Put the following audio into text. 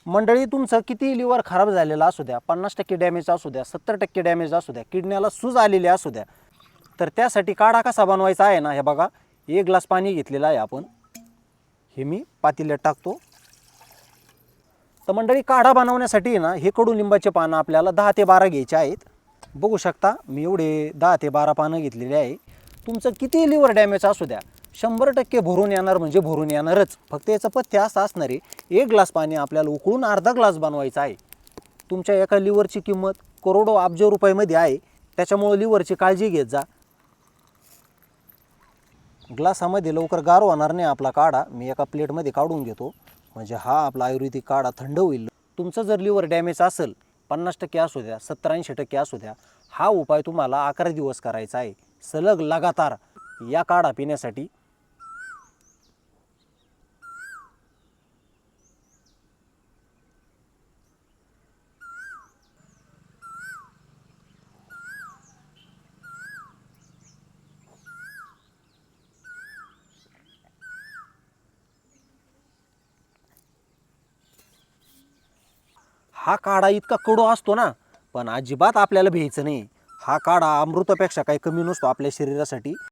मंडळी, तुमचं किती लिव्हर खराब झालेलं असू द्या, 50% डॅमेज असू द्या, 70% डॅमेज असू द्या, किडनीला सूज आलेली असू द्या, तर त्यासाठी काढा कसा बनवायचा आहे ना, हे बघा. 1 ग्लास पाणी घेतलेलं आहे आपण, हे मी पातेल्यात टाकतो. तर मंडळी, काढा बनवण्यासाठी ना हे कडुलिंबाचे पानं आपल्याला 10 ते 12 घ्यायचे आहेत. बघू शकता मी एवढे 10 ते 12 पानं घेतलेले आहे. तुमचं किती लिव्हर डॅमेज असू द्या, 100% भरून येणार म्हणजे भरून येणारच. फक्त याचं पथ्य असं असणार आहे, 1 ग्लास पाणी आपल्याला उकळून अर्धा ग्लास बनवायचा आहे. तुमच्या एका लिव्हरची किंमत करोडो अब्ज रुपयामध्ये आहे, त्याच्यामुळे लिव्हरची काळजी घेत जा. ग्लासामध्ये लवकर गार होणार नाही आपला काढा. मी एका प्लेटमध्ये काढून घेतो, म्हणजे हा आपला आयुर्वेदिक काढा थंड होईल. तुमचं जर लिव्हर डॅमेज असेल, 50% असू द्या, 70-80% असू द्या, हा उपाय तुम्हाला 11 दिवस करायचा आहे, सलग लगातार या काढा पिण्यासाठी. हा काढा इतका कडू असतो ना, पण अजिबात आपल्याला भ्यायचं नाही. हा काढा अमृतापेक्षा काही कमी नसतो आपल्या शरीरासाठी.